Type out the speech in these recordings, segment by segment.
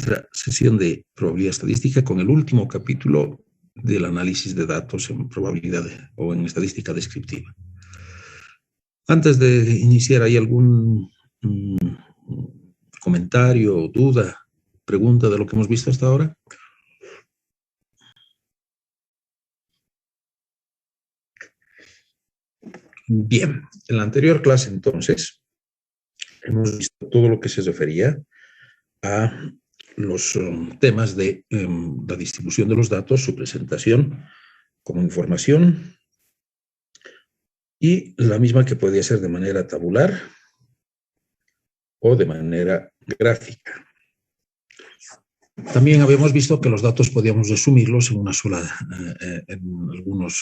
nuestra sesión de probabilidad estadística con el último capítulo del análisis de datos en probabilidad o en estadística descriptiva. Antes de iniciar, ¿hay algún comentario, duda, pregunta de lo que hemos visto hasta ahora? Bien, en la anterior clase entonces hemos visto todo lo que se refería a los temas de la distribución de los datos, su presentación como información y la misma que podía ser de manera tabular o de manera gráfica. También habíamos visto que los datos podíamos resumirlos en una sola, en algunos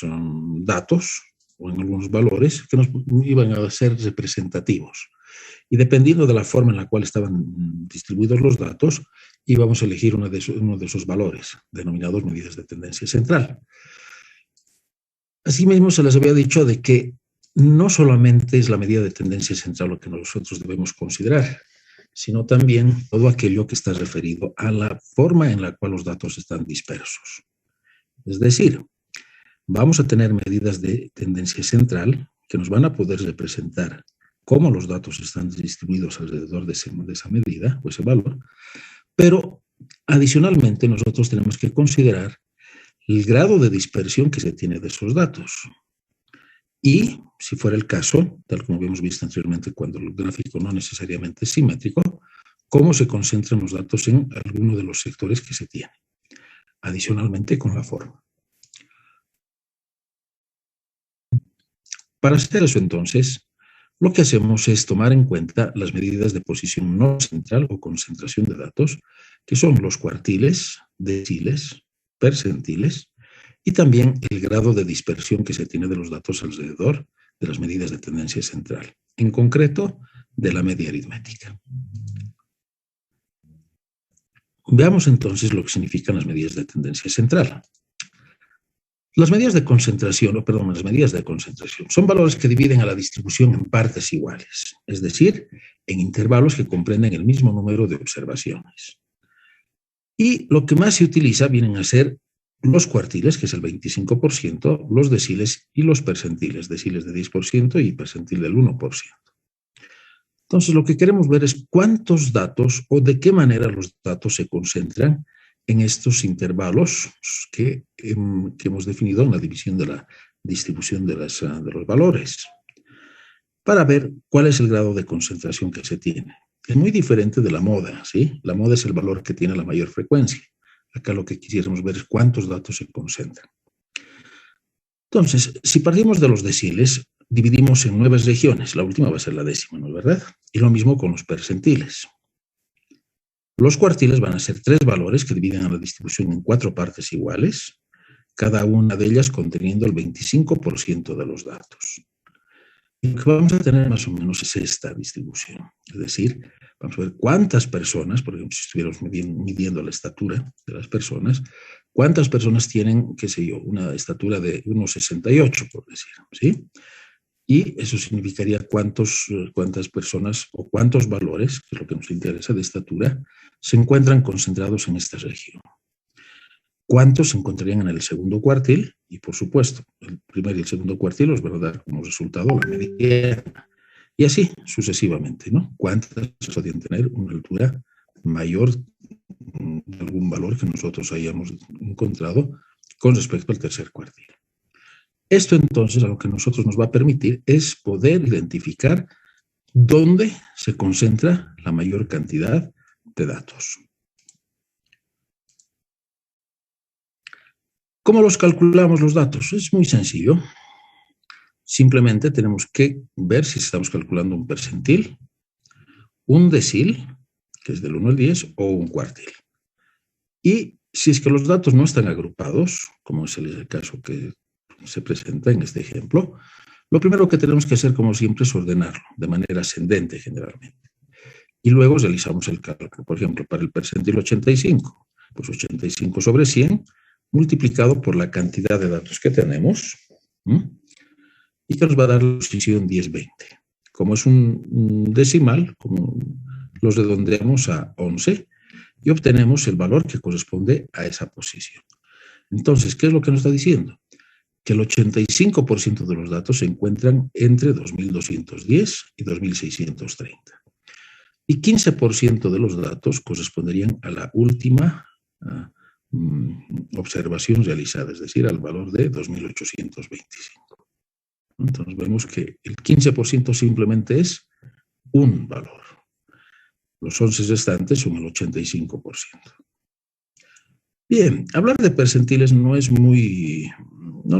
datos o en algunos valores que nos iban a ser representativos. Y dependiendo de la forma en la cual estaban distribuidos los datos, íbamos a elegir uno de esos valores, denominados medidas de tendencia central. Asimismo, se les había dicho de que no solamente es la medida de tendencia central lo que nosotros debemos considerar, sino también todo aquello que está referido a la forma en la cual los datos están dispersos. Es decir, vamos a tener medidas de tendencia central que nos van a poder representar cómo los datos están distribuidos alrededor de esa medida o ese valor, pero adicionalmente nosotros tenemos que considerar el grado de dispersión que se tiene de esos datos. Y, si fuera el caso, tal como habíamos visto anteriormente cuando el gráfico no necesariamente es simétrico, cómo se concentran los datos en alguno de los sectores que se tiene. Adicionalmente con la forma. Para hacer eso entonces, lo que hacemos es tomar en cuenta las medidas de posición no central o concentración de datos, que son los cuartiles, deciles, percentiles, y también el grado de dispersión que se tiene de los datos alrededor de las medidas de tendencia central, en concreto de la media aritmética. Veamos entonces lo que significan las medidas de tendencia central. Las medidas de concentración, las medidas de concentración son valores que dividen a la distribución en partes iguales, es decir, en intervalos que comprenden el mismo número de observaciones. Y lo que más se utiliza vienen a ser los cuartiles, que es el 25%, los deciles y los percentiles, deciles de 10% y percentil del 1%. Entonces, lo que queremos ver es cuántos datos o de qué manera los datos se concentran en estos intervalos que hemos definido en la división de la distribución de los valores, para ver cuál es el grado de concentración que se tiene. Es muy diferente de la moda, ¿sí? La moda es el valor que tiene la mayor frecuencia. Acá lo que quisiéramos ver es cuántos datos se concentran. Entonces, si partimos de los deciles, dividimos en 9 regiones. La última va a ser la décima, ¿no es verdad? Y lo mismo con los percentiles. Los cuartiles van a ser 3 valores que dividen a la distribución en 4 partes iguales, cada una de ellas conteniendo el 25% de los datos. Y lo que vamos a tener más o menos es esta distribución. Es decir, vamos a ver cuántas personas, por ejemplo, si estuviéramos midiendo la estatura de las personas, cuántas personas tienen, qué sé yo, una estatura de 1,68, por decir, ¿sí? Y eso significaría cuántas personas o cuántos valores, que es lo que nos interesa de estatura, se encuentran concentrados en esta región. ¿Cuántos se encontrarían en el segundo cuartil? Y por supuesto, el primer y el segundo cuartil os van a dar como resultado la mediana. Y así sucesivamente, ¿no? ¿Cuántas podrían tener una altura mayor de algún valor que nosotros hayamos encontrado con respecto al tercer cuartil? Esto entonces a lo que nosotros nos va a permitir es poder identificar dónde se concentra la mayor cantidad de datos. ¿Cómo los calculamos los datos? Es muy sencillo. Simplemente tenemos que ver si estamos calculando un percentil, un decil, que es del 1 al 10, o un cuartil. Y si es que los datos no están agrupados, como es el caso que se presenta en este ejemplo, lo primero que tenemos que hacer, como siempre, es ordenarlo de manera ascendente generalmente. Y luego realizamos el cálculo. Por ejemplo, para el percentil 85, pues 85 sobre 100 multiplicado por la cantidad de datos que tenemos, y que nos va a dar la posición 10-20. Como es un decimal, como los redondeamos a 11, y obtenemos el valor que corresponde a esa posición. Entonces, ¿qué es lo que nos está diciendo? Que el 85% de los datos se encuentran entre 2210 y 2630. Y 15% de los datos corresponderían a la última observación realizada, es decir, al valor de 2825. Entonces vemos que el 15% simplemente es un valor. Los 11 restantes son el 85%. Bien, hablar de percentiles no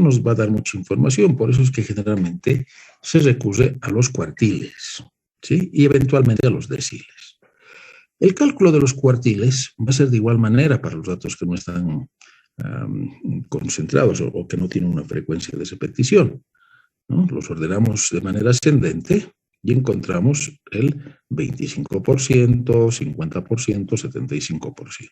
nos va a dar mucha información, por eso es que generalmente se recurre a los cuartiles, ¿sí? Y eventualmente a los deciles. El cálculo de los cuartiles va a ser de igual manera para los datos que no están concentrados o que no tienen una frecuencia de repetición, ¿no? Los ordenamos de manera ascendente y encontramos el 25%, 50%, 75%.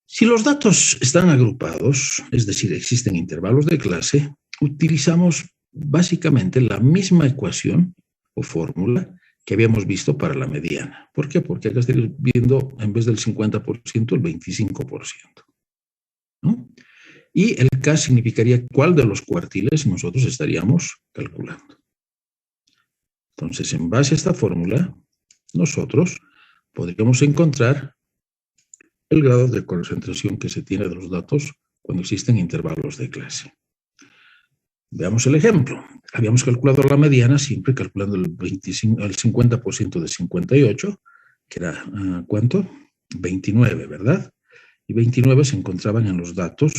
Si los datos están agrupados, es decir, existen intervalos de clase, utilizamos básicamente la misma ecuación o fórmula que habíamos visto para la mediana. ¿Por qué? Porque acá estoy viendo, en vez del 50%, el 25%. ¿No? Y el K significaría cuál de los cuartiles nosotros estaríamos calculando. Entonces, en base a esta fórmula, nosotros podríamos encontrar el grado de concentración que se tiene de los datos cuando existen intervalos de clase. Veamos el ejemplo. Habíamos calculado la mediana siempre calculando el 50% de 58, que era, ¿cuánto? 29, ¿verdad? Y 29 se encontraban en los datos,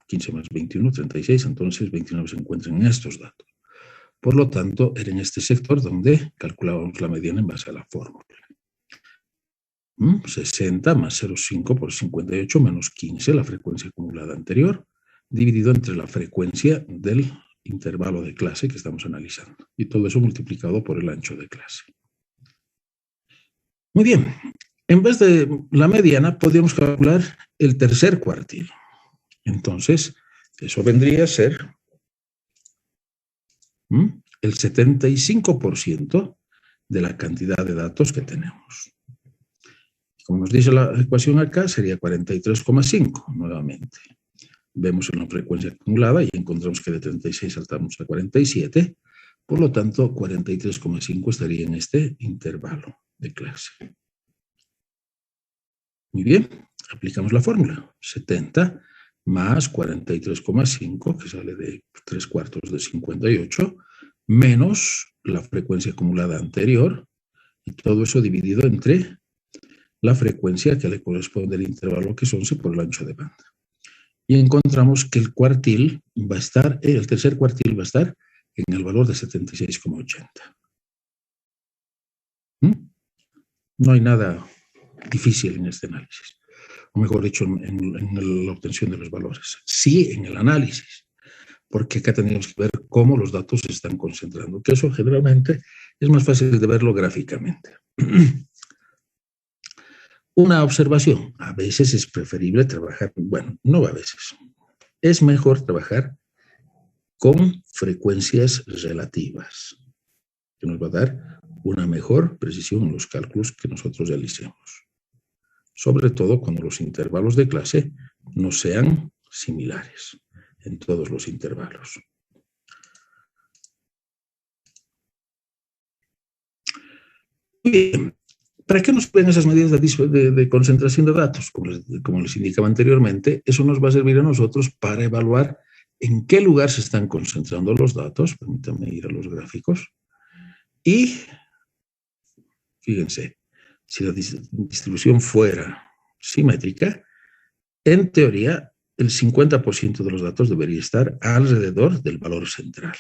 15 más 21, 36, entonces 29 se encuentran en estos datos. Por lo tanto, era en este sector donde calculábamos la mediana en base a la fórmula. 60 más 0,5 por 58 menos 15, la frecuencia acumulada anterior, dividido entre la frecuencia del intervalo de clase que estamos analizando. Y todo eso multiplicado por el ancho de clase. Muy bien. En vez de la mediana, podríamos calcular el tercer cuartil. Entonces, eso vendría a ser el 75% de la cantidad de datos que tenemos. Como nos dice la ecuación acá, sería 43,5 nuevamente. Vemos en la frecuencia acumulada y encontramos que de 36 saltamos a 47. Por lo tanto, 43,5 estaría en este intervalo de clase. Muy bien, aplicamos la fórmula. 70 más 43,5, que sale de 3/4 de 58, menos la frecuencia acumulada anterior, y todo eso dividido entre la frecuencia que le corresponde al intervalo, que es 11 por el ancho de banda. Y encontramos que el cuartil va a estar, el tercer cuartil va a estar en el valor de 76,80. No hay nada difícil en este análisis, o mejor dicho, en la obtención de los valores. Sí, en el análisis, porque acá tendríamos que ver cómo los datos se están concentrando, que eso generalmente es más fácil de verlo gráficamente. Una observación, a veces es preferible trabajar, bueno, no a veces, es mejor trabajar con frecuencias relativas, que nos va a dar una mejor precisión en los cálculos que nosotros realicemos. Sobre todo cuando los intervalos de clase no sean similares en todos los intervalos. Bien, ¿para qué nos sirven esas medidas de concentración de datos? Como les indicaba anteriormente, eso nos va a servir a nosotros para evaluar en qué lugar se están concentrando los datos. Permítanme ir a los gráficos. Y fíjense, si la distribución fuera simétrica, en teoría, el 50% de los datos debería estar alrededor del valor central.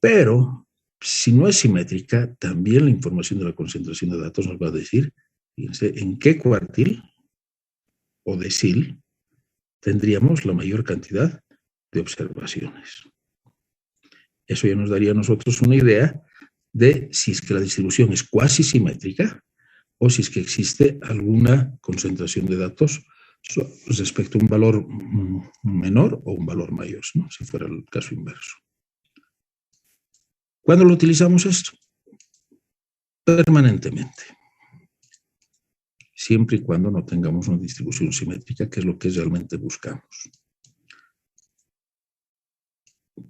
Pero, si no es simétrica, también la información de la concentración de datos nos va a decir, fíjense, en qué cuartil o decil tendríamos la mayor cantidad de observaciones. Eso ya nos daría a nosotros una idea de si es que la distribución es cuasi simétrica o si es que existe alguna concentración de datos respecto a un valor menor o un valor mayor, ¿no? Si fuera el caso inverso. ¿Cuándo lo utilizamos esto? Permanentemente. siempre y cuando no tengamos una distribución simétrica, que es lo que realmente buscamos.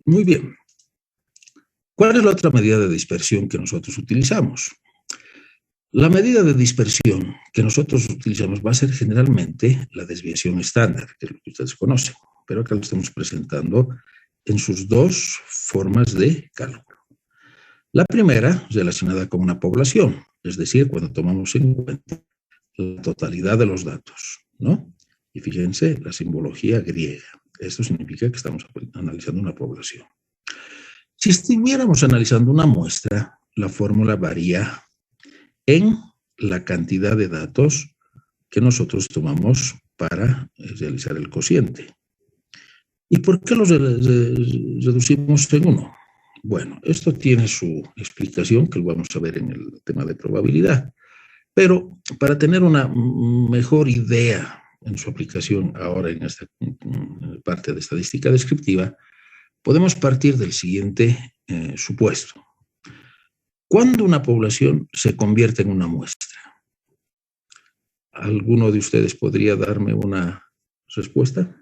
Muy bien. ¿Cuál es la otra medida de dispersión que nosotros utilizamos? La medida de dispersión que nosotros utilizamos va a ser generalmente la desviación estándar, que es lo que ustedes conocen, pero acá lo estamos presentando en sus dos formas de cálculo. La primera, relacionada con una población, es decir, cuando tomamos en cuenta la totalidad de los datos, ¿no? Y fíjense, la simbología griega. Esto significa que estamos analizando una población. Si estuviéramos analizando una muestra, la fórmula varía en la cantidad de datos que nosotros tomamos para realizar el cociente. ¿Y por qué los reducimos en 1? Bueno, esto tiene su explicación, que lo vamos a ver en el tema de probabilidad. Pero para tener una mejor idea en su aplicación ahora en esta parte de estadística descriptiva, podemos partir del siguiente supuesto. ¿Cuándo una población se convierte en una muestra? ¿Alguno de ustedes podría darme una respuesta?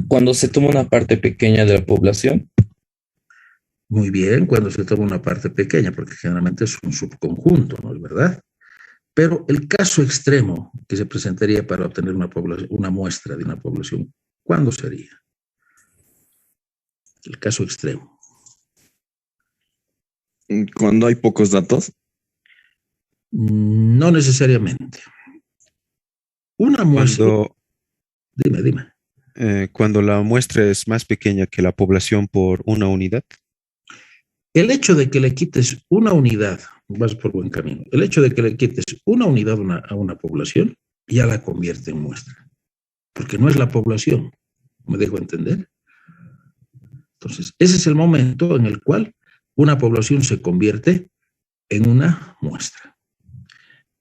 Cuando se toma una parte pequeña de la población. Muy bien, cuando se toma una parte pequeña, porque generalmente es un subconjunto, ¿no es verdad? Pero el caso extremo que se presentaría para obtener una muestra de una población, ¿cuándo sería? El caso extremo. Cuando hay pocos datos. No necesariamente. Una muestra... Dime. Cuando la muestra es más pequeña que la población por una unidad. El hecho de que le quites una unidad, vas por buen camino, el hecho de que le quites una unidad a una población ya la convierte en muestra, porque no es la población, ¿me dejo entender? Entonces, ese es el momento en el cual una población se convierte en una muestra.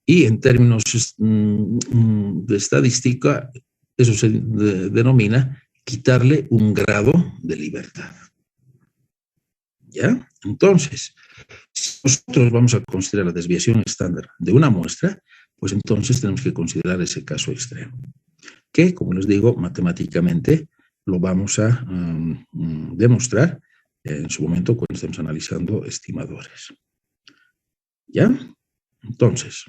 Y en términos de estadística, eso se denomina quitarle un grado de libertad. ¿Ya? Entonces, si nosotros vamos a considerar la desviación estándar de una muestra, pues entonces tenemos que considerar ese caso extremo, que, como les digo, matemáticamente lo vamos a demostrar en su momento cuando estemos analizando estimadores. ¿Ya? Entonces,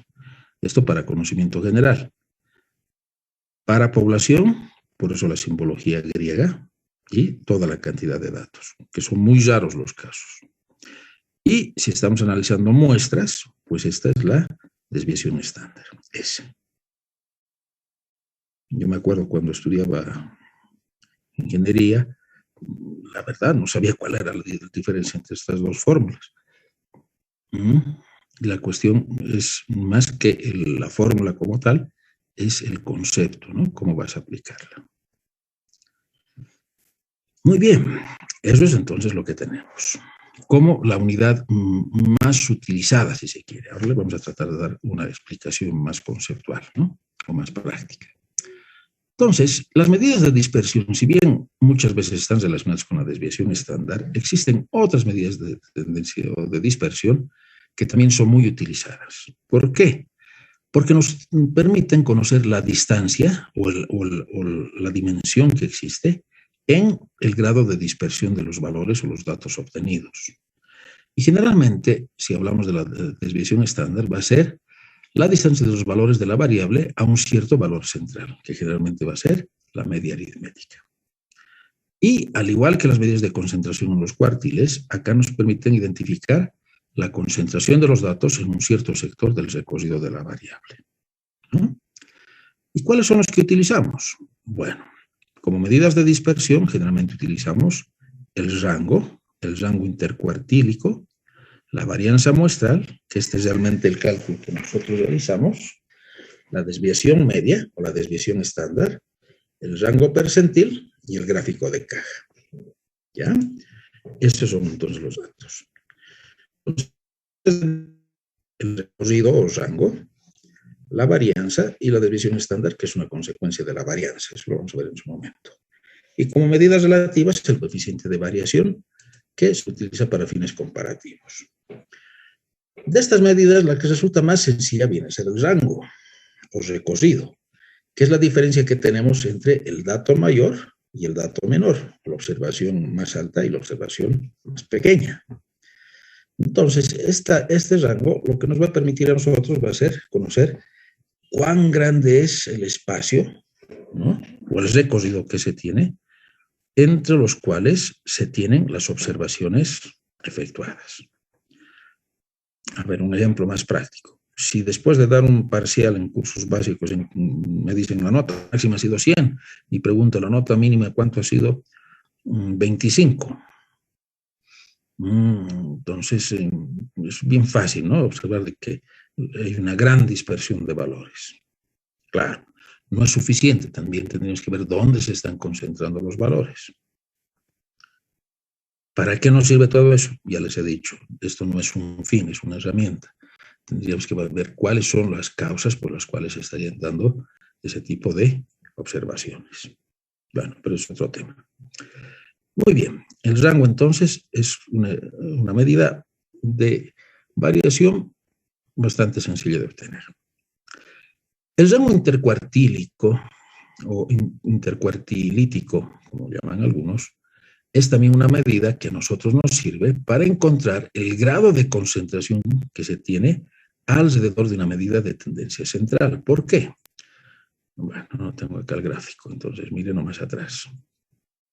esto para conocimiento general. Para población, por eso la simbología griega, y toda la cantidad de datos, que son muy raros los casos. Y si estamos analizando muestras, pues esta es la desviación estándar, S. Yo me acuerdo cuando estudiaba ingeniería, la verdad no sabía cuál era la diferencia entre estas dos fórmulas. La cuestión es más que la fórmula como tal, es el concepto, ¿no? ¿Cómo vas a aplicarla? Muy bien, eso es entonces lo que tenemos como la unidad más utilizada, si se quiere. Ahora le vamos a tratar de dar una explicación más conceptual, ¿no? O más práctica. Entonces, las medidas de dispersión, si bien muchas veces están relacionadas con la desviación estándar, existen otras medidas de tendencia o de dispersión que también son muy utilizadas. ¿Por qué? Porque nos permiten conocer la distancia o la dimensión que existe en el grado de dispersión de los valores o los datos obtenidos. Y generalmente, si hablamos de la desviación estándar, va a ser la distancia de los valores de la variable a un cierto valor central, que generalmente va a ser la media aritmética. Y al igual que las medidas de concentración en los cuartiles, acá nos permiten identificar la concentración de los datos en un cierto sector del recorrido de la variable. ¿No? ¿Y cuáles son los que utilizamos? Bueno, como medidas de dispersión, generalmente utilizamos el rango intercuartílico, la varianza muestral, que este es realmente el cálculo que nosotros realizamos, la desviación media o la desviación estándar, el rango percentil y el gráfico de caja. ¿Ya? Estos son entonces los datos. Entonces, el recorrido o rango, la varianza y la desviación estándar, que es una consecuencia de la varianza. Eso lo vamos a ver en su momento. Y como medidas relativas, el coeficiente de variación que se utiliza para fines comparativos. De estas medidas, la que resulta más sencilla viene a ser el rango o recocido, que es la diferencia que tenemos entre el dato mayor y el dato menor, la observación más alta y la observación más pequeña. Entonces, este rango lo que nos va a permitir a nosotros va a ser conocer cuán grande es el espacio, ¿no?, o el recorrido que se tiene entre los cuales se tienen las observaciones efectuadas. A ver, un ejemplo más práctico. Si después de dar un parcial en cursos básicos me dicen la nota máxima ha sido 100 y pregunto la nota mínima cuánto ha sido, 25. Entonces es bien fácil, ¿no?, observar de que hay una gran dispersión de valores. Claro, no es suficiente, también tendríamos que ver dónde se están concentrando los valores. ¿Para qué nos sirve todo eso? Ya les he dicho, esto no es un fin, es una herramienta. Tendríamos que ver cuáles son las causas por las cuales se estarían dando ese tipo de observaciones. Bueno, pero es otro tema. Muy bien, el rango entonces es una medida de variación bastante sencilla de obtener. El rango intercuartílico o intercuartilítico, como llaman algunos, es también una medida que a nosotros nos sirve para encontrar el grado de concentración que se tiene alrededor de una medida de tendencia central. ¿Por qué? Bueno, no tengo acá el gráfico, entonces miren nomás atrás.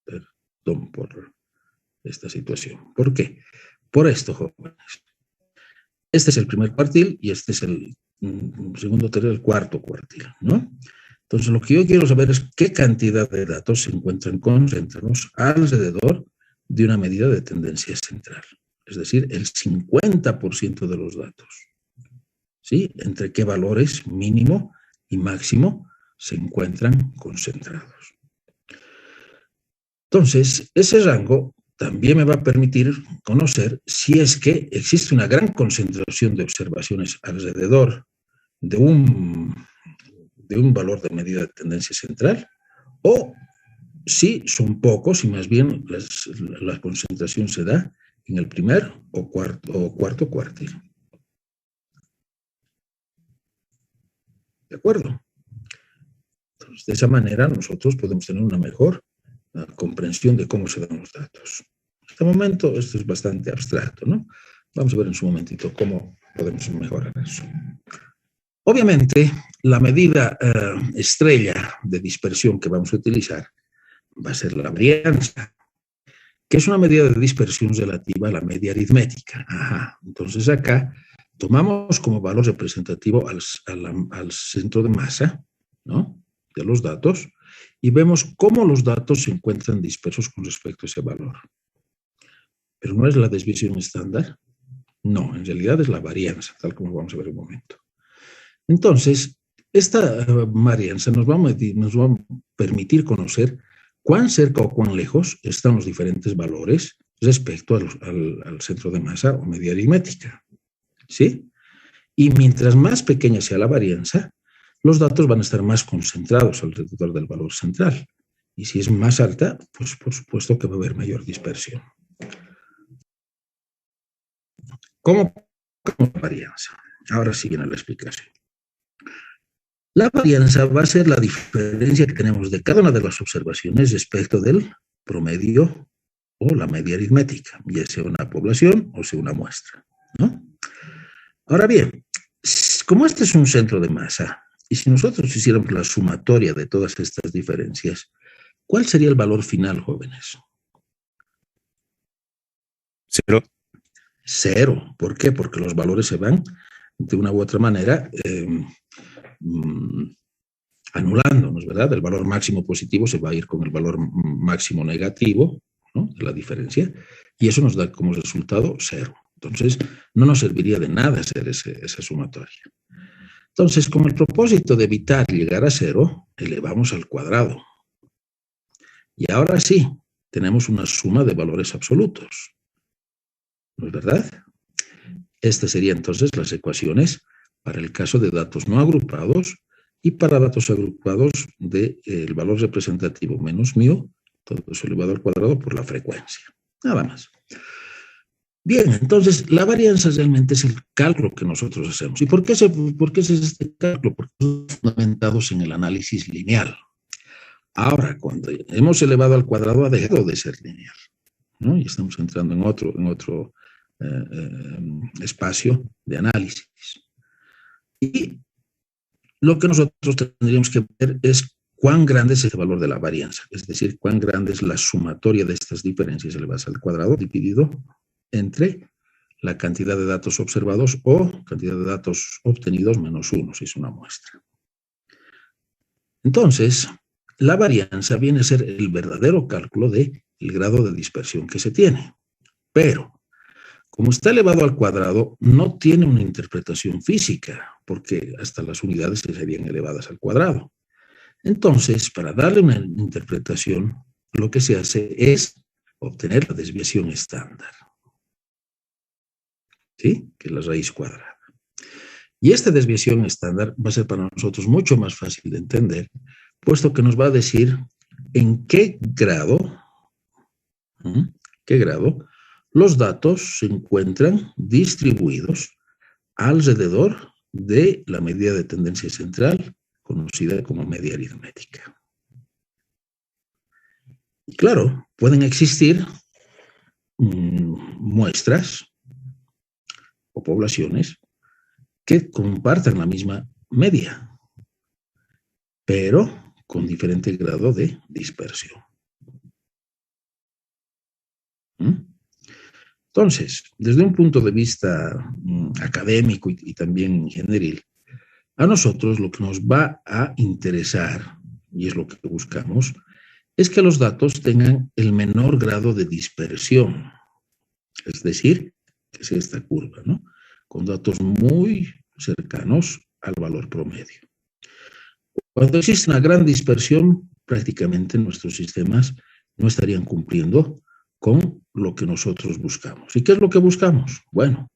Perdón por esta situación. ¿Por qué? Por esto, jóvenes. Este es el primer cuartil y este es el segundo, tercer, el cuarto cuartil, ¿no? Entonces, lo que yo quiero saber es qué cantidad de datos se encuentran concentrados alrededor de una medida de tendencia central. Es decir, el 50% de los datos. ¿Sí? Entre qué valores mínimo y máximo se encuentran concentrados. Entonces, ese rango también me va a permitir conocer si es que existe una gran concentración de observaciones alrededor de un valor de medida de tendencia central, o si son pocos y más bien la concentración se da en el primer o cuarto cuartil. ¿De acuerdo? Entonces, de esa manera nosotros podemos tener una mejor comprensión de cómo se dan los datos. En este momento esto es bastante abstracto, ¿no? Vamos a ver en su momentito cómo podemos mejorar eso. Obviamente, la medida estrella de dispersión que vamos a utilizar va a ser la varianza, que es una medida de dispersión relativa a la media aritmética. Ajá. Entonces acá tomamos como valor representativo al centro de masa, ¿no?, de los datos, y vemos cómo los datos se encuentran dispersos con respecto a ese valor. Pero no es la desviación estándar, no, en realidad es la varianza, tal como vamos a ver en un momento. Entonces, esta varianza nos va a permitir conocer cuán cerca o cuán lejos están los diferentes valores respecto al centro de masa o media aritmética, ¿sí? Y mientras más pequeña sea la varianza, los datos van a estar más concentrados alrededor del valor central. Y si es más alta, pues por supuesto que va a haber mayor dispersión. ¿Cómo varianza? Ahora sí viene la explicación. La varianza va a ser la diferencia que tenemos de cada una de las observaciones respecto del promedio o la media aritmética, ya sea una población o sea una muestra, ¿no? Ahora bien, como este es un centro de masa, y si nosotros hiciéramos la sumatoria de todas estas diferencias, ¿cuál sería el valor final, jóvenes? 0. 0. ¿Por qué? Porque los valores se van de una u otra manera anulando, ¿no es verdad? El valor máximo positivo se va a ir con el valor máximo negativo, ¿no?, de la diferencia, y eso nos da como resultado 0. Entonces, no nos serviría de nada hacer esa sumatoria. Entonces, con el propósito de evitar llegar a 0, elevamos al cuadrado. Y ahora sí, tenemos una suma de valores absolutos. ¿No es verdad? Estas serían entonces las ecuaciones para el caso de datos no agrupados y para datos agrupados del valor representativo menos μ Todo eso elevado al cuadrado por la frecuencia. Nada más. Bien, entonces la varianza realmente es el cálculo que nosotros hacemos. ¿Y por qué es este cálculo? Porque son fundamentados en el análisis lineal. Ahora, cuando hemos elevado al cuadrado, ha dejado de ser lineal, ¿no? Y estamos entrando en otro espacio de análisis. Y lo que nosotros tendríamos que ver es cuán grande es el valor de la varianza, es decir, cuán grande es la sumatoria de estas diferencias elevadas al cuadrado dividido entre la cantidad de datos observados o cantidad de datos obtenidos menos 1, si es una muestra. Entonces, la varianza viene a ser el verdadero cálculo del grado de dispersión que se tiene. Pero, como está elevado al cuadrado, no tiene una interpretación física, porque hasta las unidades serían elevadas al cuadrado. Entonces, para darle una interpretación, lo que se hace es obtener la desviación estándar, ¿sí? Que es la raíz cuadrada. Y esta desviación estándar va a ser para nosotros mucho más fácil de entender, puesto que nos va a decir en qué grado los datos se encuentran distribuidos alrededor de la medida de tendencia central, conocida como media aritmética. Y claro, pueden existir muestras o poblaciones que compartan la misma media, pero con diferente grado de dispersión. Entonces, desde un punto de vista académico y también ingenieril, a nosotros lo que nos va a interesar, y es lo que buscamos, es que los datos tengan el menor grado de dispersión, es decir, que sea esta curva, ¿no? Con datos muy cercanos al valor promedio. Cuando existe una gran dispersión, prácticamente nuestros sistemas no estarían cumpliendo con lo que nosotros buscamos. ¿Y qué es lo que buscamos? Bueno,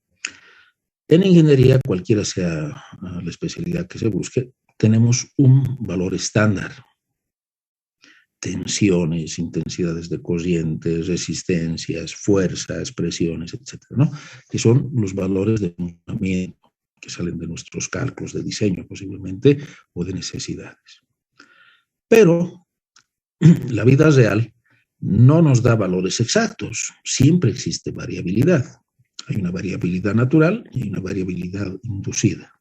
en ingeniería, cualquiera sea la especialidad que se busque, tenemos un valor estándar. Tensiones, intensidades de corrientes, resistencias, fuerzas, presiones, etcétera, ¿no? Que son los valores de funcionamiento que salen de nuestros cálculos de diseño, posiblemente, o de necesidades. Pero la vida real no nos da valores exactos. Siempre existe variabilidad. Hay una variabilidad natural y una variabilidad inducida,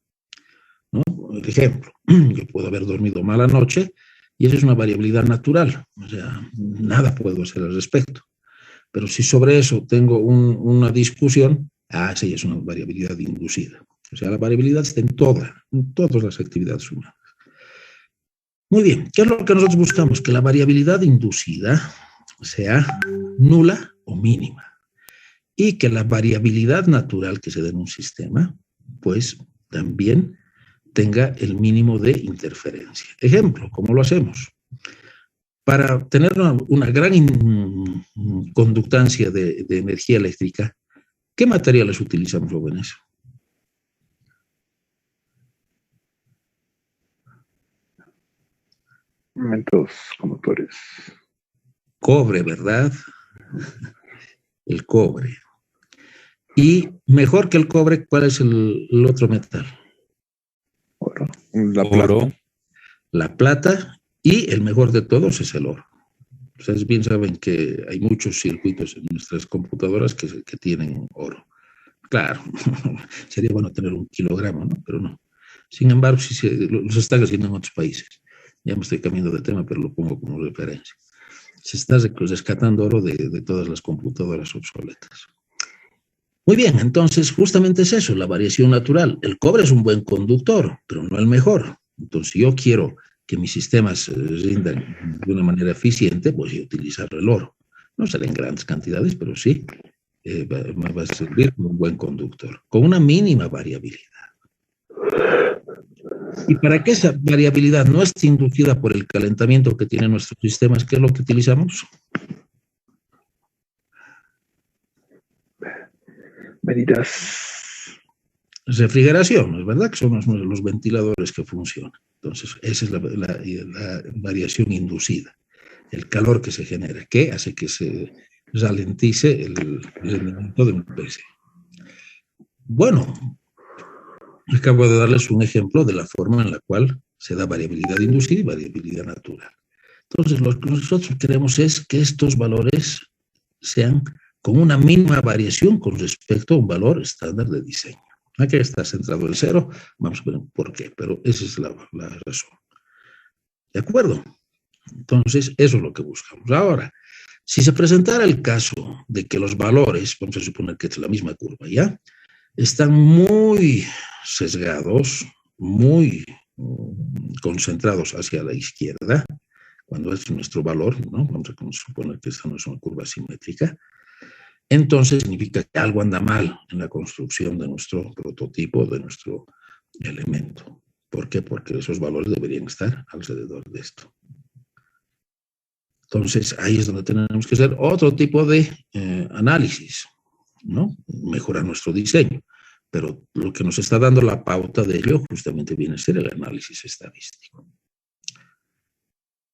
¿no? Por ejemplo, yo puedo haber dormido mal anoche y esa es una variabilidad natural. O sea, nada puedo hacer al respecto. Pero si sobre eso tengo una discusión, esa ya es una variabilidad inducida. O sea, la variabilidad está en todas las actividades humanas. Muy bien, ¿qué es lo que nosotros buscamos? Que la variabilidad inducida sea nula o mínima y que la variabilidad natural que se da en un sistema, pues también tenga el mínimo de interferencia. Ejemplo, ¿cómo lo hacemos? Para tener una gran conductancia de energía eléctrica, ¿qué materiales utilizamos, jóvenes? Elementos conductores. Cobre, ¿verdad? El cobre. Y mejor que el cobre, ¿cuál es el otro metal? Oro. La plata. La plata, y el mejor de todos es el oro. Ustedes bien saben que hay muchos circuitos en nuestras computadoras que tienen oro. Claro, sería bueno tener 1 kilogramo, ¿no? Pero no. Sin embargo, los están haciendo en otros países. Ya me estoy cambiando de tema, pero lo pongo como referencia. Se está rescatando oro de todas las computadoras obsoletas. Muy bien, entonces justamente es eso, la variación natural. El cobre es un buen conductor, pero no el mejor. Entonces, si yo quiero que mis sistemas rindan de una manera eficiente, pues yo utilizar el oro. No será en grandes cantidades, pero sí va a servir como un buen conductor, con una mínima variabilidad. Y para que esa variabilidad no esté inducida por el calentamiento que tienen nuestros sistemas, ¿qué es lo que utilizamos? Medidas. Refrigeración, es verdad que son los ventiladores que funcionan. Entonces, esa es la variación inducida. el calor que se genera, que hace que se ralentice el rendimiento de un PC. Bueno, acabo de darles un ejemplo de la forma en la cual se da variabilidad inducida y variabilidad natural. Entonces, lo que nosotros queremos es que estos valores sean con una mínima variación con respecto a un valor estándar de diseño. Aquí está centrado el cero, vamos a ver por qué, pero esa es la razón. ¿De acuerdo? Entonces, eso es lo que buscamos. Ahora, si se presentara el caso de que los valores, vamos a suponer que es la misma curva, ¿ya? Están muy sesgados, muy concentrados hacia la izquierda, cuando es nuestro valor, ¿no? Vamos a suponer que esta no es una curva simétrica, entonces significa que algo anda mal en la construcción de nuestro prototipo, de nuestro elemento. ¿Por qué? Porque esos valores deberían estar alrededor de esto. Entonces, ahí es donde tenemos que hacer otro tipo de análisis, ¿no? Mejorar nuestro diseño. Pero lo que nos está dando la pauta de ello justamente viene a ser el análisis estadístico.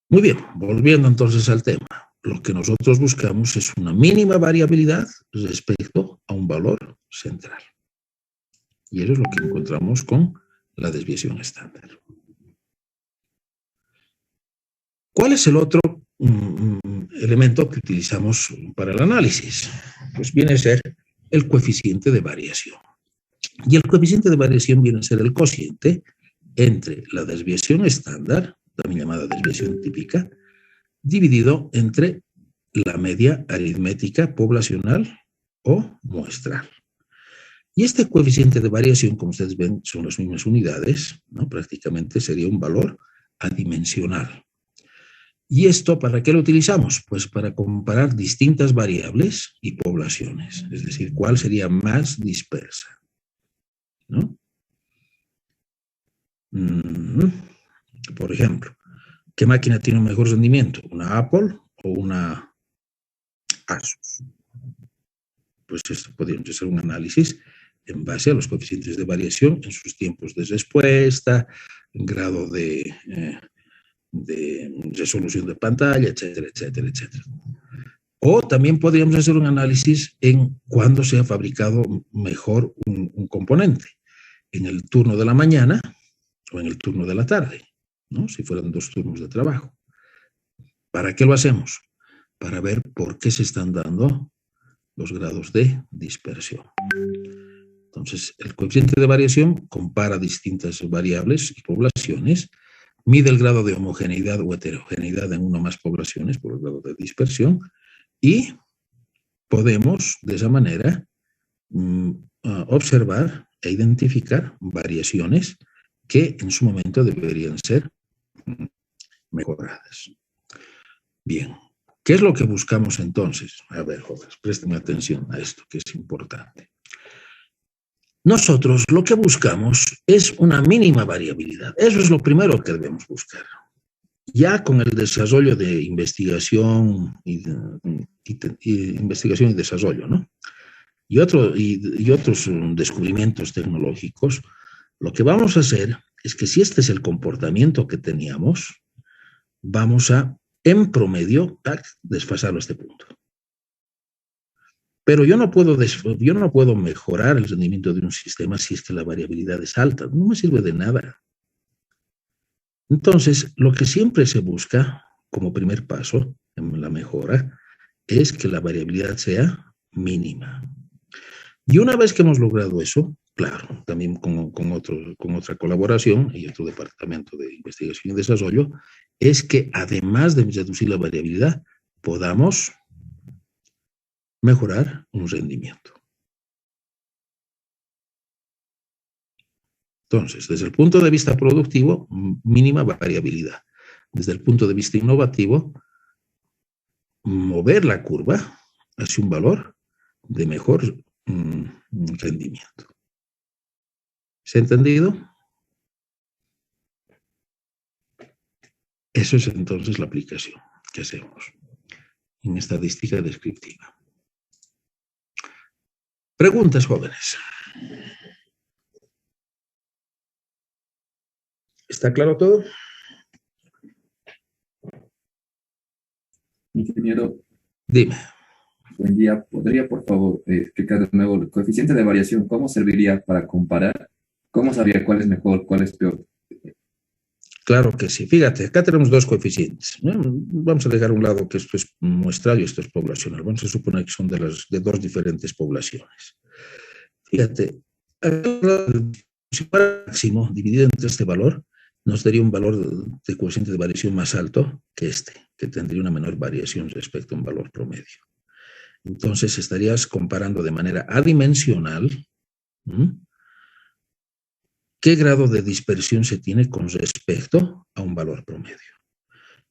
Muy bien, volviendo entonces al tema. Lo que nosotros buscamos es una mínima variabilidad respecto a un valor central. Y eso es lo que encontramos con la desviación estándar. ¿Cuál es el otro elemento que utilizamos para el análisis? Pues viene a ser el coeficiente de variación. Y el coeficiente de variación viene a ser el cociente entre la desviación estándar, también llamada desviación típica, dividido entre la media aritmética poblacional o muestral. Y este coeficiente de variación, como ustedes ven, son las mismas unidades, ¿no? Prácticamente sería un valor adimensional. ¿Y esto para qué lo utilizamos? Pues para comparar distintas variables y poblaciones, es decir, cuál sería más dispersa, ¿no? Por ejemplo, ¿qué máquina tiene un mejor rendimiento? ¿Una Apple o una Asus? Pues esto podríamos hacer un análisis en base a los coeficientes de variación en sus tiempos de respuesta, grado de resolución de pantalla, etcétera, etcétera, etcétera. O también podríamos hacer un análisis en cuándo se ha fabricado mejor un componente, en el turno de la mañana o en el turno de la tarde, ¿no? Si fueran 2 turnos de trabajo. ¿Para qué lo hacemos? Para ver por qué se están dando los grados de dispersión. Entonces, el coeficiente de variación compara distintas variables y poblaciones, mide el grado de homogeneidad o heterogeneidad en una o más poblaciones por el grado de dispersión y podemos, de esa manera, observar e identificar variaciones que en su momento deberían ser mejoradas. Bien, ¿qué es lo que buscamos entonces? A ver, jóvenes, presten atención a esto que es importante. Nosotros lo que buscamos es una mínima variabilidad. Eso es lo primero que debemos buscar. Ya con el desarrollo de investigación y desarrollo, ¿no? Y otros descubrimientos tecnológicos, lo que vamos a hacer es que si este es el comportamiento que teníamos, vamos a, en promedio, desfasarlo a este punto. Pero yo no puedo mejorar el rendimiento de un sistema si es que la variabilidad es alta. No me sirve de nada. Entonces, lo que siempre se busca como primer paso en la mejora es que la variabilidad sea mínima. Y una vez que hemos logrado eso, claro, también con otra colaboración y otro departamento de investigación y desarrollo, es que además de reducir la variabilidad, podamos mejorar un rendimiento. Entonces, desde el punto de vista productivo, mínima variabilidad. Desde el punto de vista innovativo, mover la curva hacia un valor de mejor rendimiento. ¿Se ha entendido? Eso es entonces la aplicación que hacemos en estadística descriptiva. Preguntas, jóvenes. ¿Está claro todo? Ingeniero, Dime. buen día. ¿Podría, por favor, explicar de nuevo el coeficiente de variación? ¿Cómo serviría para comparar? ¿Cómo sabría cuál es mejor, cuál es peor? Claro que sí. Fíjate, acá tenemos dos coeficientes, ¿no? Vamos a dejar a un lado que esto es muestral y esto es poblacional. Vamos a suponer que son de dos diferentes poblaciones. Fíjate, el máximo dividido entre este valor nos daría un valor de coeficiente de variación más alto que este, que tendría una menor variación respecto a un valor promedio. Entonces estarías comparando de manera adimensional, ¿m? ¿Qué grado de dispersión se tiene con respecto a un valor promedio?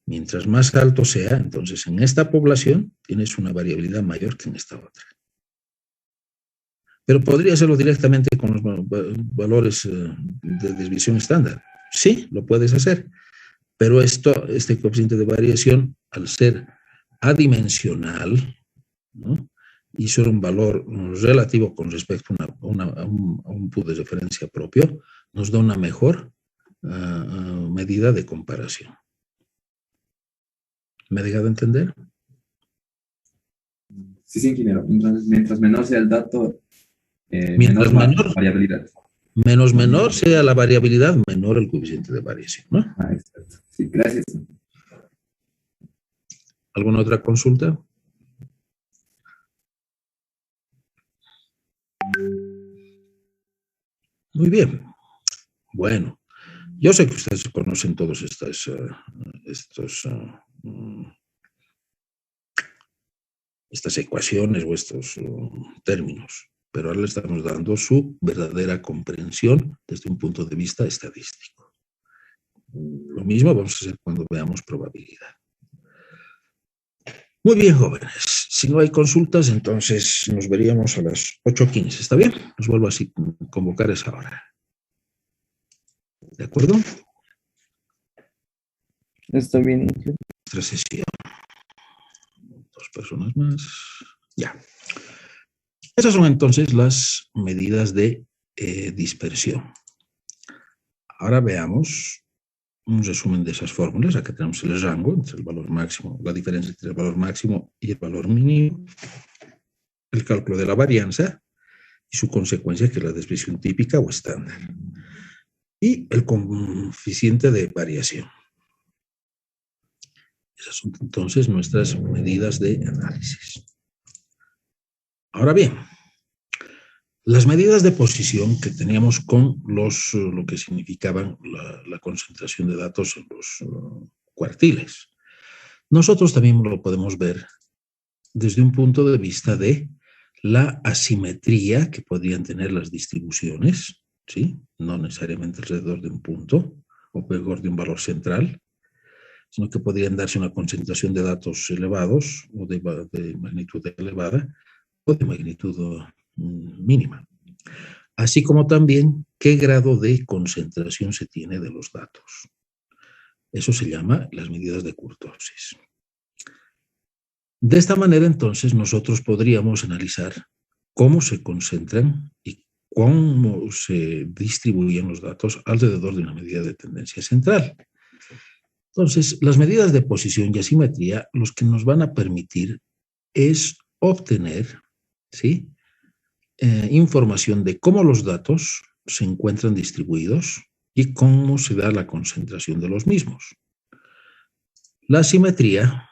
Mientras más alto sea, entonces en esta población tienes una variabilidad mayor que en esta otra. Pero podría hacerlo directamente con los valores de desviación estándar. Sí, lo puedes hacer. Pero este coeficiente de variación, al ser adimensional, ¿no? Y ser un valor relativo con respecto a un punto de referencia propio, nos da una mejor medida de comparación. ¿Me he dejado entender? Sí, sí, ingeniero. Entonces, mientras menor sea el dato, Mientras menor variabilidad. menor sea la variabilidad, menor el coeficiente de variación, ¿no? Ah, exacto. Sí, gracias. ¿Alguna otra consulta? Muy bien. Bueno, yo sé que ustedes conocen todos estas ecuaciones o estos términos, pero ahora le estamos dando su verdadera comprensión desde un punto de vista estadístico. Lo mismo vamos a hacer cuando veamos probabilidad. Muy bien, jóvenes. Si no hay consultas, entonces nos veríamos a las 8:15. ¿Está bien? Nos vuelvo a convocar a esa hora. ¿De acuerdo? Está bien, ingeniero. Nuestra sesión. 2 personas más. Ya. Esas son entonces las medidas de dispersión. Ahora veamos un resumen de esas fórmulas. Acá tenemos el rango entre el valor máximo, la diferencia entre el valor máximo y el valor mínimo, el cálculo de la varianza y su consecuencia, que es la desviación típica o estándar, y el coeficiente de variación. Esas son entonces nuestras medidas de análisis. Ahora bien, las medidas de posición que teníamos con lo que significaban la concentración de datos en los cuartiles, nosotros también lo podemos ver desde un punto de vista de la asimetría que podrían tener las distribuciones, ¿sí? No necesariamente alrededor de un punto o alrededor de un valor central, sino que podrían darse una concentración de datos elevados o de magnitud elevada o de magnitud mínima. Así como también qué grado de concentración se tiene de los datos. Eso se llama las medidas de kurtosis. De esta manera, entonces, nosotros podríamos analizar cómo se concentran y cómo se distribuyen los datos alrededor de una medida de tendencia central. Entonces, las medidas de posición y asimetría, los que nos van a permitir es obtener, ¿sí?, información de cómo los datos se encuentran distribuidos y cómo se da la concentración de los mismos. La asimetría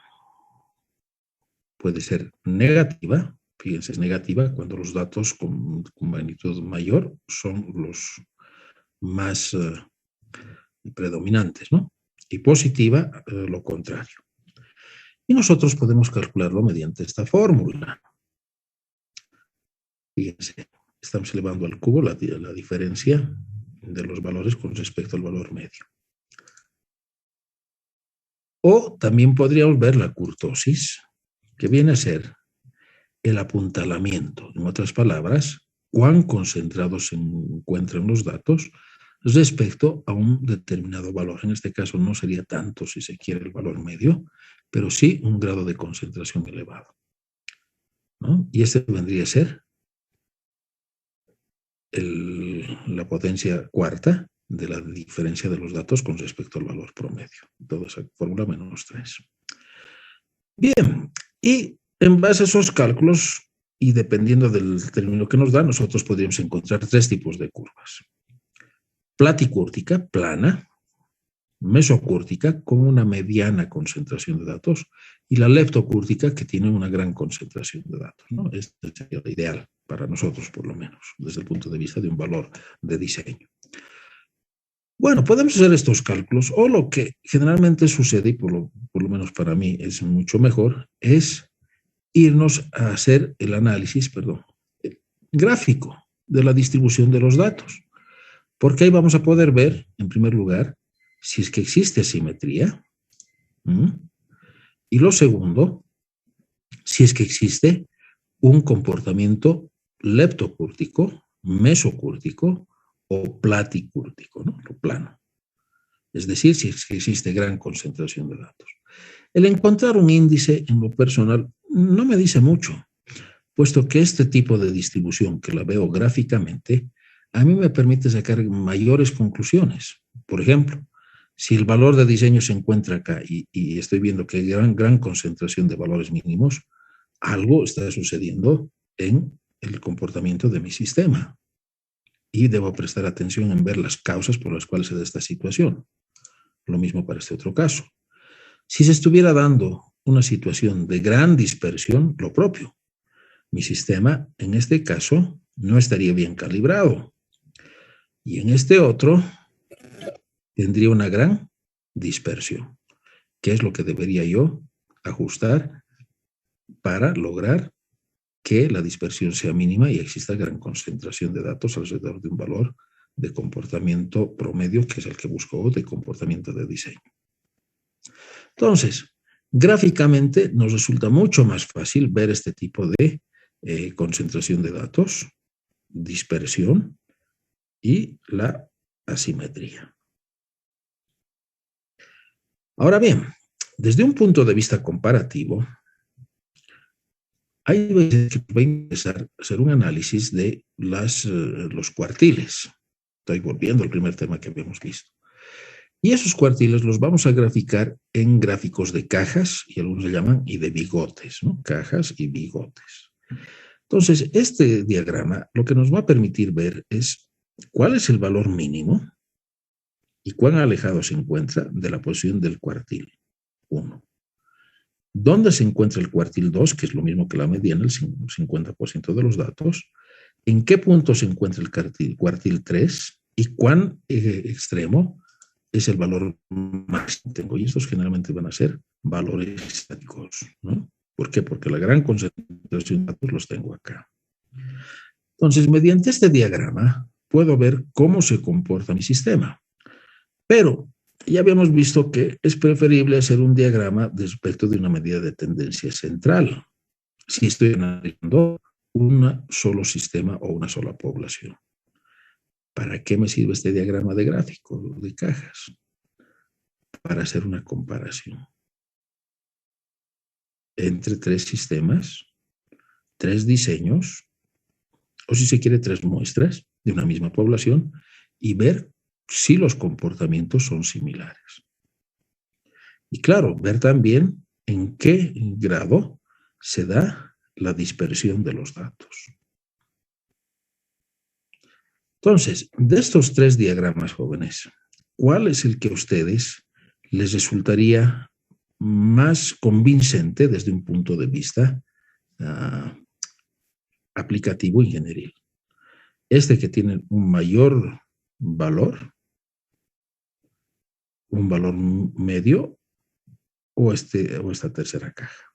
puede ser negativa, fíjense, es negativa cuando los datos con magnitud mayor son los más predominantes, ¿no? Y positiva, lo contrario. Y nosotros podemos calcularlo mediante esta fórmula. Fíjense, estamos elevando al cubo la diferencia de los valores con respecto al valor medio. O también podríamos ver la kurtosis, que viene a ser el apuntalamiento. En otras palabras, cuán concentrados se encuentran los datos respecto a un determinado valor. En este caso no sería tanto, si se quiere, el valor medio, pero sí un grado de concentración elevado, ¿no? Y este vendría a ser la potencia cuarta de la diferencia de los datos con respecto al valor promedio. Toda esa fórmula menos 3. Bien, y en base a esos cálculos y dependiendo del término que nos da, nosotros podríamos encontrar tres tipos de curvas. Platicúrtica, plana, mesocúrtica con una mediana concentración de datos y la leptocúrtica que tiene una gran concentración de datos, ¿no? Este sería lo ideal para nosotros, por lo menos, desde el punto de vista de un valor de diseño. Bueno, podemos hacer estos cálculos o lo que generalmente sucede, y por lo menos para mí es mucho mejor, es irnos a hacer el análisis, gráfico de la distribución de los datos. Porque ahí vamos a poder ver, en primer lugar, si es que existe simetría. Y lo segundo, si es que existe un comportamiento leptocúrtico, mesocúrtico o platicúrtico, ¿no? Lo plano. Es decir, si es que existe gran concentración de datos. El encontrar un índice en lo personal no me dice mucho, puesto que este tipo de distribución que la veo gráficamente, a mí me permite sacar mayores conclusiones. Por ejemplo, si el valor de diseño se encuentra acá y estoy viendo que hay gran concentración de valores mínimos, algo está sucediendo en el comportamiento de mi sistema. Y debo prestar atención en ver las causas por las cuales se da esta situación. Lo mismo para este otro caso. Si se estuviera dando una situación de gran dispersión, lo propio. Mi sistema, en este caso, no estaría bien calibrado. Y en este otro, tendría una gran dispersión. ¿Qué es lo que debería yo ajustar para lograr que la dispersión sea mínima y exista gran concentración de datos alrededor de un valor de comportamiento promedio, que es el que busco, de comportamiento de diseño? Entonces, gráficamente nos resulta mucho más fácil ver este tipo de concentración de datos, dispersión y la asimetría. Ahora bien, desde un punto de vista comparativo, hay veces que va a empezar a hacer un análisis de los cuartiles. Estoy volviendo al primer tema que habíamos visto. Y esos cuartiles los vamos a graficar en gráficos de cajas, y algunos le llaman, y de bigotes, ¿no? Cajas y bigotes. Entonces, este diagrama lo que nos va a permitir ver es cuál es el valor mínimo y cuán alejado se encuentra de la posición del cuartil 1. ¿Dónde se encuentra el cuartil 2, que es lo mismo que la mediana, el 50% de los datos? ¿En qué punto se encuentra el cuartil 3? ¿Y cuán extremo es el valor máximo que tengo? Y estos generalmente van a ser valores estáticos, ¿no? ¿Por qué? Porque la gran concentración de datos los tengo acá. Entonces, mediante este diagrama, puedo ver cómo se comporta mi sistema. Pero ya habíamos visto que es preferible hacer un diagrama respecto de una medida de tendencia central, si estoy analizando un solo sistema o una sola población. ¿Para qué me sirve este diagrama de gráfico, de cajas? Para hacer una comparación entre tres sistemas, tres diseños, o si se quiere, tres muestras de una misma población y ver si los comportamientos son similares. Y claro, ver también en qué grado se da la dispersión de los datos. Entonces, de estos tres diagramas, jóvenes, ¿cuál es el que a ustedes les resultaría más convincente desde un punto de vista aplicativo ingenieril? ¿Este que tiene un mayor valor, un valor medio, o esta tercera caja,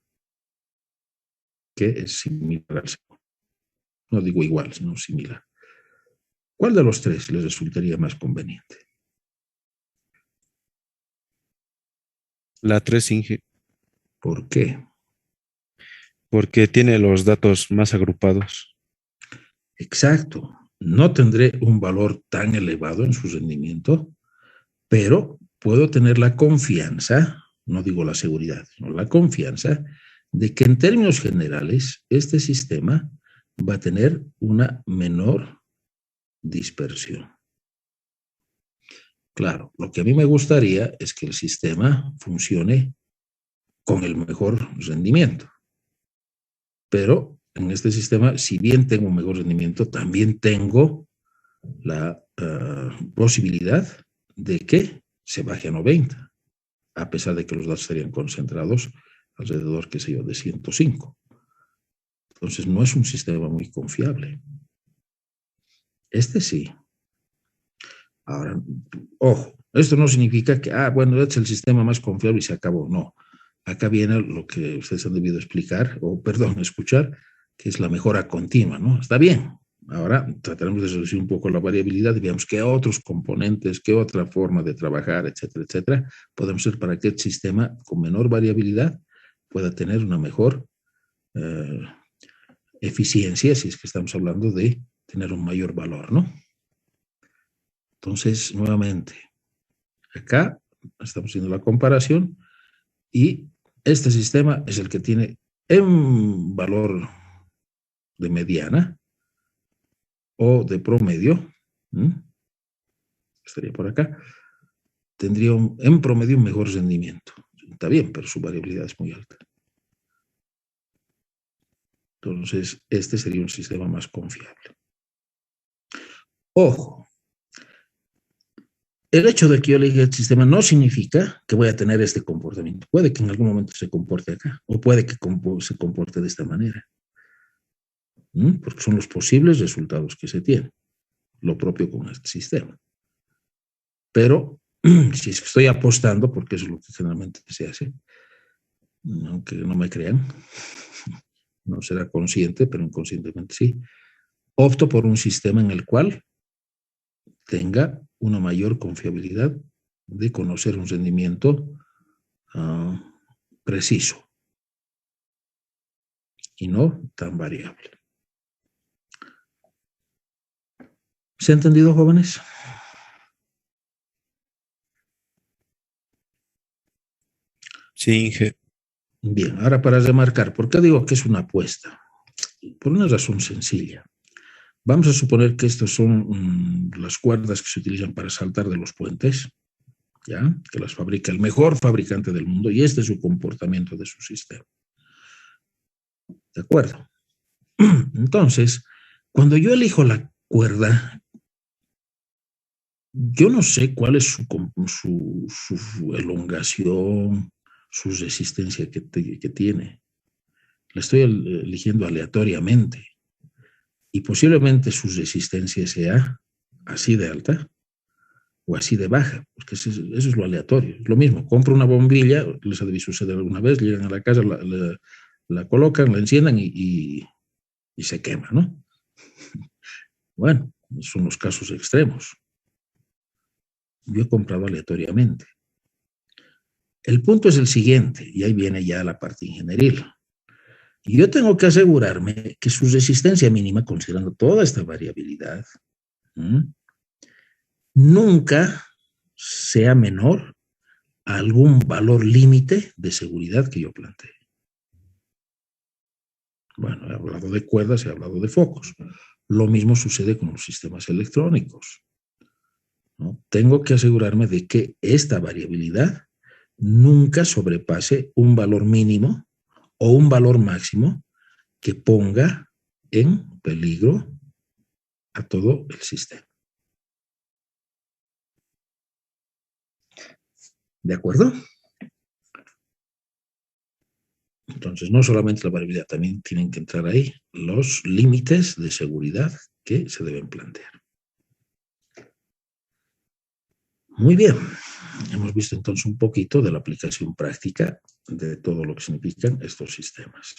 que es similar al segundo? No digo igual, sino similar. ¿Cuál de los tres les resultaría más conveniente? La 3, Inge, ¿Por qué? porque tiene los datos más agrupados. Exacto. No tendré un valor tan elevado en su rendimiento, pero puedo tener la confianza, no digo la seguridad, sino la confianza de que en términos generales este sistema va a tener una menor dispersión. Claro, lo que a mí me gustaría es que el sistema funcione con el mejor rendimiento. Pero en este sistema, si bien tengo un mejor rendimiento, también tengo la posibilidad de que se baje a 90, a pesar de que los datos estarían concentrados alrededor, qué sé yo, de 105. Entonces no es un sistema muy confiable. Este sí. Ahora, ojo, esto no significa que, bueno, este es el sistema más confiable y se acabó. No. Acá viene lo que ustedes han debido explicar, o perdón, escuchar, que es la mejora continua, ¿no? Está bien. Ahora trataremos de reducir un poco la variabilidad y veamos qué otros componentes, qué otra forma de trabajar, etcétera, etcétera, podemos hacer para que el sistema con menor variabilidad pueda tener una mejor eficiencia, si es que estamos hablando de tener un mayor valor, ¿no? Entonces, nuevamente, acá estamos haciendo la comparación y este sistema es el que tiene en valor de mediana o de promedio, estaría por acá, tendría en promedio un mejor rendimiento. Está bien, pero su variabilidad es muy alta. Entonces, este sería un sistema más confiable. Ojo, el hecho de que yo elija el sistema no significa que voy a tener este comportamiento. Puede que en algún momento se comporte acá, o puede que se comporte de esta manera. Porque son los posibles resultados que se tienen. Lo propio con este sistema. Pero, si es que estoy apostando, porque eso es lo que generalmente se hace, aunque no me crean, no será consciente, pero inconscientemente sí, opto por un sistema en el cual tenga una mayor confiabilidad de conocer un rendimiento preciso y no tan variable. ¿Se ha entendido, jóvenes? Sí, Inge. Bien, ahora para remarcar, ¿por qué digo que es una apuesta? Por una razón sencilla. Vamos a suponer que estas son las cuerdas que se utilizan para saltar de los puentes, ¿ya? Que las fabrica el mejor fabricante del mundo y este es su comportamiento de su sistema. ¿De acuerdo? Entonces, cuando yo elijo la cuerda, yo no sé cuál es su elongación, su resistencia que tiene. La estoy eligiendo aleatoriamente. Y posiblemente su resistencia sea así de alta o así de baja, porque eso es lo aleatorio. Es lo mismo, compro una bombilla, les ha debido suceder alguna vez, llegan a la casa, la colocan, la enciendan y se quema, ¿no? Bueno, son los casos extremos. Yo he comprado aleatoriamente. El punto es el siguiente, y ahí viene ya la parte ingenieril. Y yo tengo que asegurarme que su resistencia mínima, considerando toda esta variabilidad, nunca sea menor a algún valor límite de seguridad que yo plantee. Bueno, he hablado de cuerdas, he hablado de focos. Lo mismo sucede con los sistemas electrónicos, ¿no? Tengo que asegurarme de que esta variabilidad nunca sobrepase un valor mínimo o un valor máximo que ponga en peligro a todo el sistema. ¿De acuerdo? Entonces, no solamente la variabilidad, también tienen que entrar ahí los límites de seguridad que se deben plantear. Muy bien. Hemos visto entonces un poquito de la aplicación práctica de todo lo que significan estos sistemas.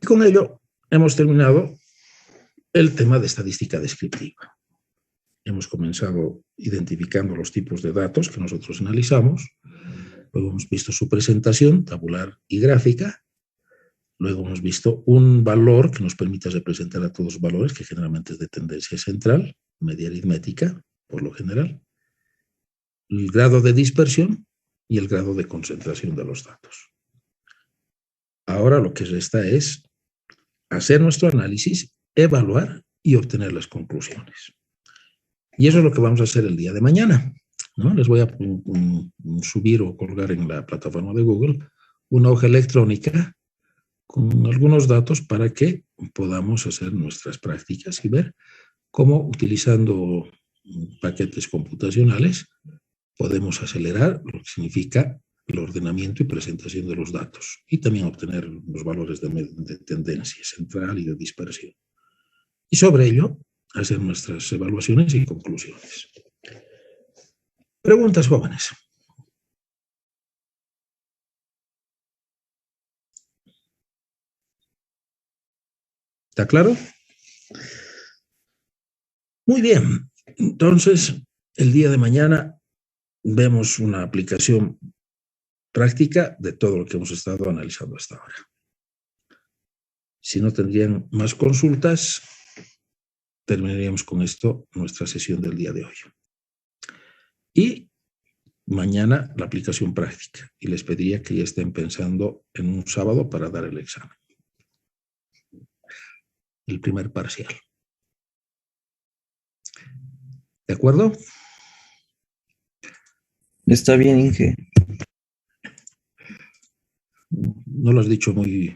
Y con ello hemos terminado el tema de estadística descriptiva. Hemos comenzado identificando los tipos de datos que nosotros analizamos. Luego hemos visto su presentación tabular y gráfica. Luego hemos visto un valor que nos permite representar a todos los valores, que generalmente es de tendencia central, media aritmética, por lo general. El grado de dispersión y el grado de concentración de los datos. Ahora lo que resta es hacer nuestro análisis, evaluar y obtener las conclusiones. Y eso es lo que vamos a hacer el día de mañana. ¿no? Les voy a subir o colgar en la plataforma de Google una hoja electrónica con algunos datos para que podamos hacer nuestras prácticas y ver cómo, utilizando paquetes computacionales, podemos acelerar lo que significa el ordenamiento y presentación de los datos y también obtener los valores de tendencia central y de dispersión. Y sobre ello, hacer nuestras evaluaciones y conclusiones. Preguntas, jóvenes. ¿Está claro? Muy bien. Entonces, el día de mañana vemos una aplicación práctica de todo lo que hemos estado analizando hasta ahora. Si no tendrían más consultas, terminaríamos con esto nuestra sesión del día de hoy. Y mañana la aplicación práctica. Y les pediría que ya estén pensando en un sábado para dar el examen. El primer parcial. ¿De acuerdo? Está bien, Inge. No lo has dicho muy